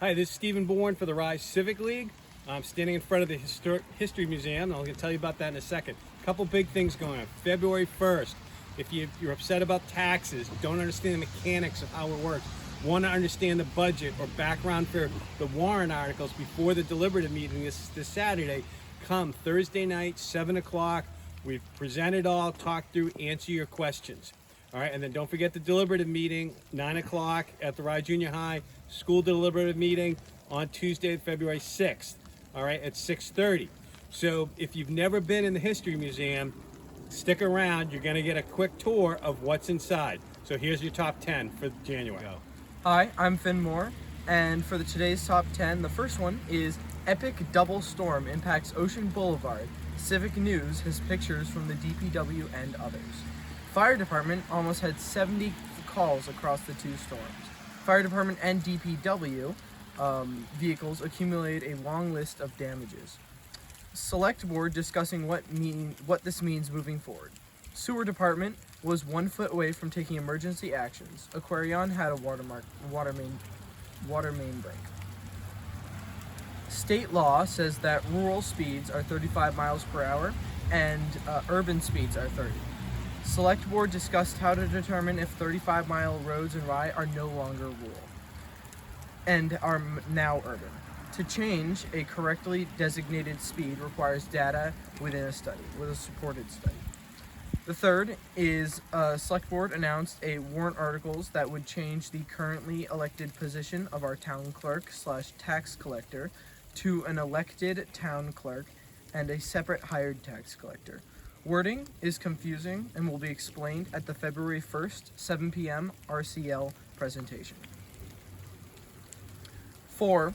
Hi, this is Stephen Bourne for the Rise Civic League. I'm standing in front of the History Museum. I'm going to tell you about that in a second. A couple big things going on. February 1st, if you're upset about taxes, don't understand the mechanics of how it works, want to understand the budget or background for the warrant articles before the deliberative meeting this Saturday, come Thursday night, 7 o'clock. We've presented all, talked through, answer your questions. All right, and then don't forget the deliberative meeting, 9 o'clock at the Rye Junior High, school deliberative meeting on Tuesday, February 6th, all right, at 6:30. So if you've never been in the History Museum, stick around. You're going to get a quick tour of what's inside. So here's your top 10 for January. Go. Hi, I'm Finn Moore, and for today's top 10, the first one is Epic Double Storm Impacts Ocean Boulevard. Civic News has pictures from the DPW and others. Fire Department almost had 70 calls across the two storms. Fire Department and DPW vehicles accumulated a long list of damages. Select Board discussing what this means moving forward. Sewer Department was 1 foot away from taking emergency actions. Aquarion had a water main break. State law says that rural speeds are 35 miles per hour and urban speeds are 30. Select Board discussed how to determine if 35-mile roads in Rye are no longer rural and are now urban. To change a correctly designated speed requires data with a supported study. The third is Select Board announced a warrant articles that would change the currently elected position of our town clerk / tax collector to an elected town clerk and a separate hired tax collector. Wording is confusing and will be explained at the February 1st, 7 p.m. RCL presentation. 4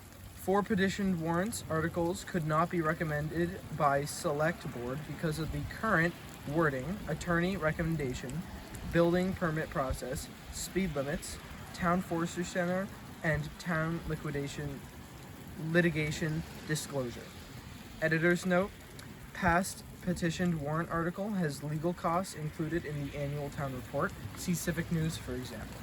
petitioned warrants articles could not be recommended by Select Board because of the current wording, attorney recommendation, building permit process, speed limits, town forestry center, and town litigation disclosure. Editor's note, past petitioned warrant article has legal costs included in the annual town report. See Civic News for example.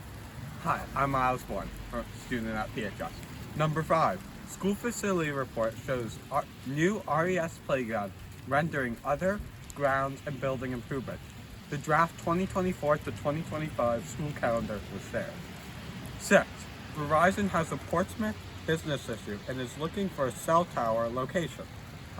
Hi, I'm Miles Bourne, a student at PHS. Number 5, school facility report shows new RES playground rendering other grounds and building improvements. The draft 2024 to 2025 school calendar was shared. 6, Verizon has a Portsmouth business issue and is looking for a cell tower location.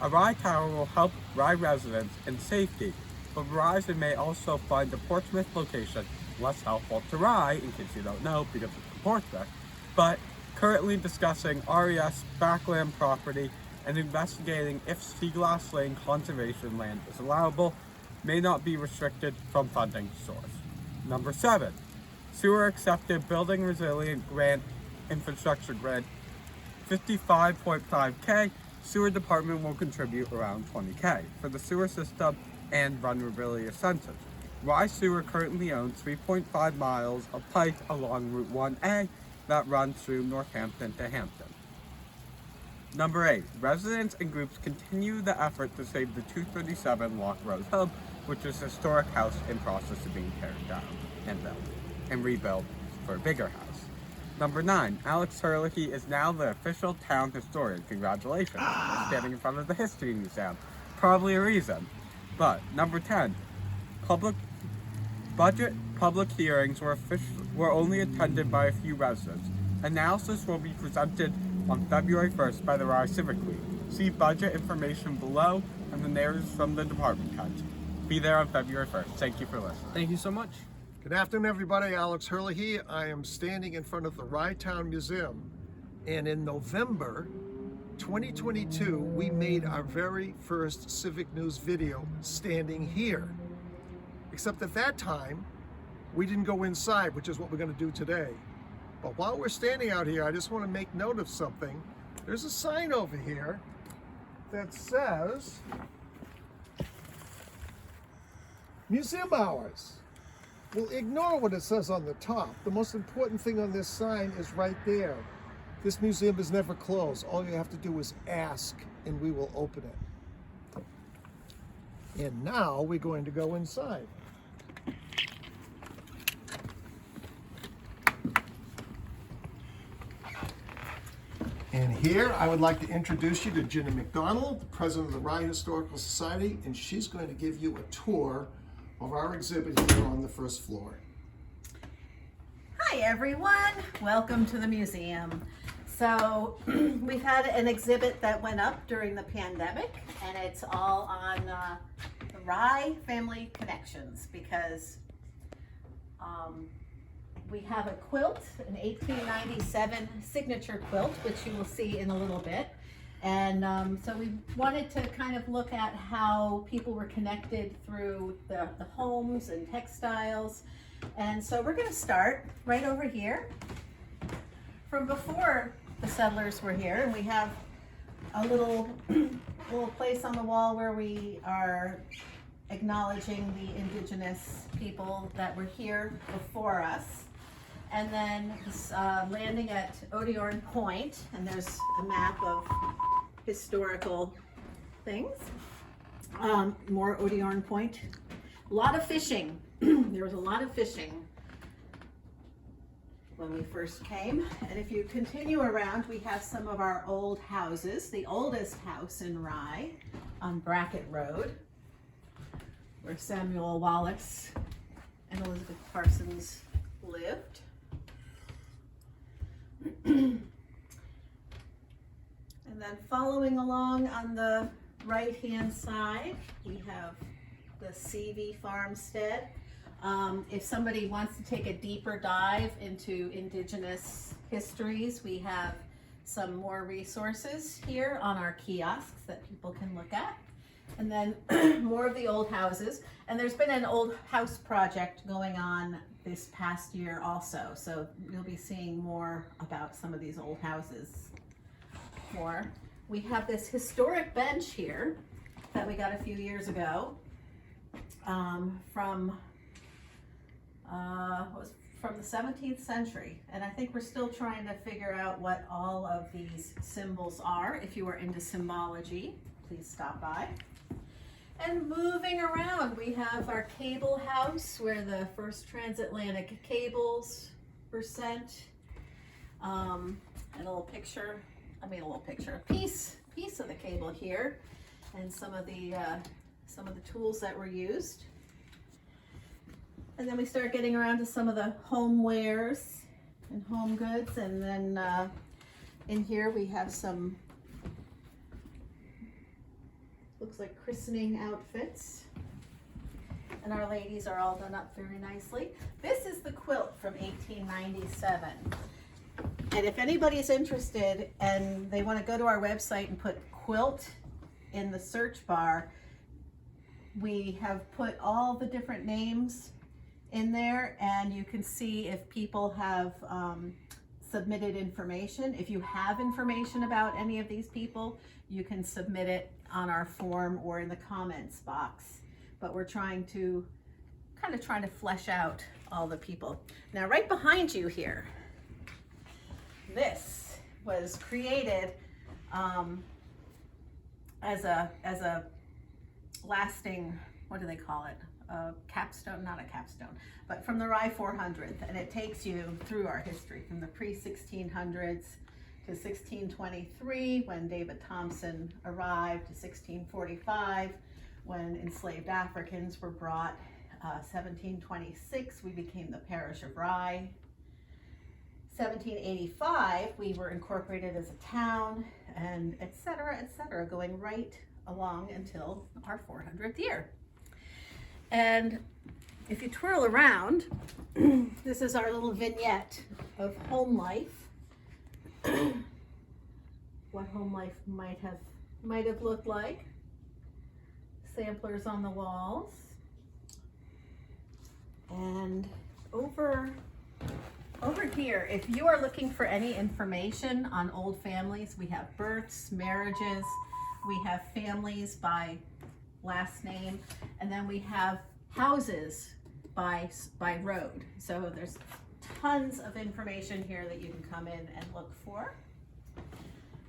A Rye tower will help Rye residents in safety, but Verizon may also find a Portsmouth location less helpful to Rye, in case you don't know, because it's in Portsmouth, but currently discussing RES backland property and investigating if Seaglass Lane conservation land is allowable, may not be restricted from funding source. Number 7, sewer accepted building resilient grant infrastructure grant, 55.5K. Sewer department will contribute around 20K for the sewer system and vulnerability assessment. Rye Sewer currently owns 3.5 miles of pipe along Route 1A that runs through Northampton to Hampton. Number 8, residents and groups continue the effort to save the 237 Lock Rose Hub, which is a historic house in process of being teared down and built and rebuilt for a bigger house. Number 9, Alex Herlihy is now the official town historian. Congratulations. Standing in front of the History Museum. Probably a reason. But number 10, public hearings were only attended by a few residents. Analysis will be presented on February 1st by the Rye Civic League. See budget information below and the narratives from the department heads. Be there on February 1st. Thank you for listening. Thank you so much. Good afternoon, everybody. Alex Herlihy. I am standing in front of the Rye Town Museum, and in November 2022, we made our very first Civic News video standing here. Except at that time, we didn't go inside, which is what we're going to do today. But while we're standing out here, I just want to make note of something. There's a sign over here that says Museum Hours. Well, ignore what it says on the top. The most important thing on this sign is right there. This museum is never closed. All you have to do is ask, and we will open it. And now we're going to go inside. And here I would like to introduce you to Jenna McDonald, the president of the Rye Historical Society, and she's going to give you a tour of our exhibit here on the first floor. Hi everyone, welcome to the museum. So we've had an exhibit that went up during the pandemic, and it's all on the Rye family connections, because we have a quilt, an 1897 signature quilt, which you will see in a little bit. And so we wanted to kind of look at how people were connected through the homes and textiles. And so we're going to start right over here from before the settlers were here, and we have a little place on the wall where we are acknowledging the indigenous people that were here before us. And then this, landing at Odiorn Point, and there's a map of historical things. More Odiorn Point. A lot of fishing. There was a lot of fishing when we first came. And if you continue around, we have some of our old houses. The oldest house in Rye on Brackett Road, where Samuel Wallace and Elizabeth Parsons lived. And then following along on the right-hand side, we have the Civic farmstead. If somebody wants to take a deeper dive into indigenous histories, we have some more resources here on our kiosks that people can look at. And then more of the old houses. And there's been an old house project going on this past year also. So you'll be seeing more about some of these old houses more. We have this historic bench here that we got a few years ago from the 17th century. And I think we're still trying to figure out what all of these symbols are. If you are into symbology, please stop by. And moving around, we have our cable house where the first transatlantic cables were sent. And a piece of the cable here, and some of the tools that were used. And then we start getting around to some of the homewares and home goods, and then in here we have some, looks like christening outfits, and our ladies are all done up very nicely. This is the quilt from 1897. And if anybody's interested and they want to go to our website and put quilt in the search bar, we have put all the different names in there, and you can see if people have submitted information. If you have information about any of these people, you can submit it on our form or in the comments box. But we're trying to flesh out all the people. Now, right behind you here, this was created as a lasting, what do they call it? A capstone, not a capstone, but from the Rye 400th, and it takes you through our history from the pre-1600s to 1623 when David Thompson arrived, to 1645 when enslaved Africans were brought. 1726 we became the parish of Rye. 1785 we were incorporated as a town, and et cetera, going right along until our 400th year. And if you twirl around, this is our little vignette of home life. What home life might have looked like. Samplers on the walls. And over here, if you are looking for any information on old families, we have births, marriages, we have families by last name, and then we have houses by road. So there's tons of information here that you can come in and look for.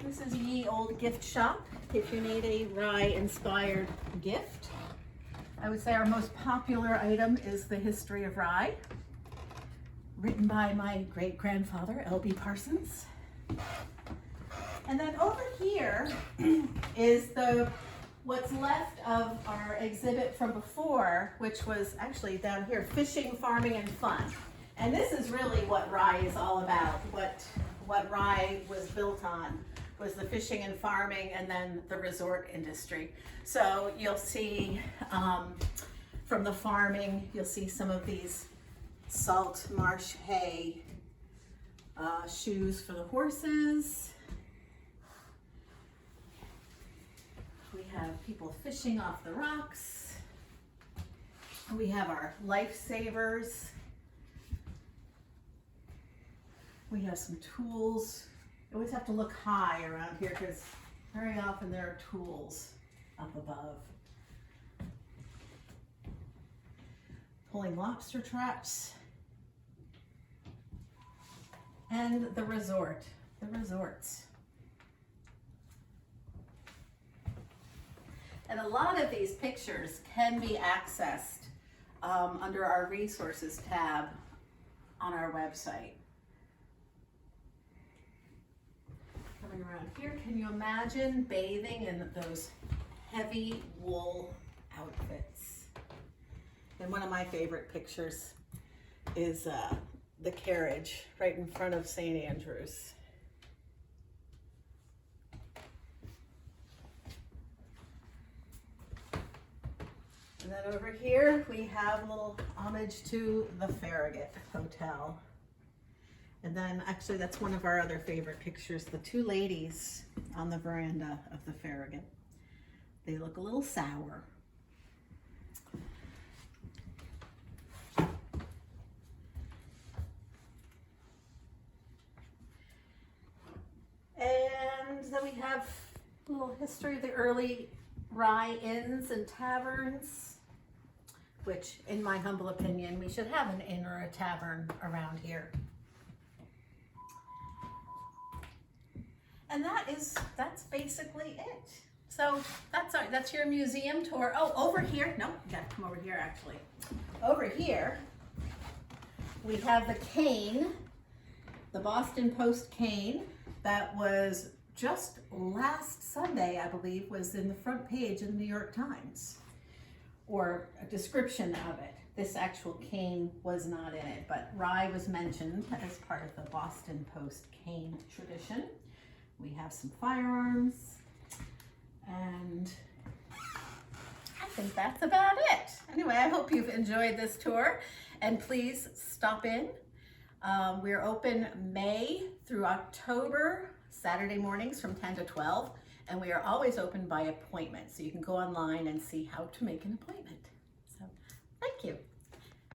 This is Ye Old Gift Shop if you need a Rye inspired gift. I would say our most popular item is the History of Rye, written by my great-grandfather, L.B. Parsons. And then over here is what's left of our exhibit from before, which was actually down here, fishing, farming, and fun. And this is really what Rye is all about. What Rye was built on was the fishing and farming, and then the resort industry. So you'll see from the farming, you'll see some of these salt marsh hay shoes for the horses. We have people fishing off the rocks. We have our lifesavers. We have some tools. You always have to look high around here because very often there are tools up above. Pulling lobster traps. And the resorts. And a lot of these pictures can be accessed under our resources tab on our website. Coming around here, can you imagine bathing in those heavy wool outfits? And one of my favorite pictures is the carriage right in front of St. Andrews. And then over here, we have a little homage to the Farragut Hotel. And then actually that's one of our other favorite pictures, the two ladies on the veranda of the Farragut. They look a little sour. And then we have a little history of the early Rye inns and taverns, which in my humble opinion, we should have an inn or a tavern around here. And that's basically it. So that's your museum tour. Oh, over here, no, you gotta come over here actually. Over here, we have the cane, the Boston Post cane that was just last Sunday, I believe, was in the front page of the New York Times, or a description of it. This actual cane was not in it, but Rye was mentioned as part of the Boston Post cane tradition. We have some firearms, and I think that's about it. Anyway, I hope you've enjoyed this tour, and please stop in. We're open May through October, Saturday mornings from 10 to 12, and we are always open by appointment, so you can go online and see how to make an appointment.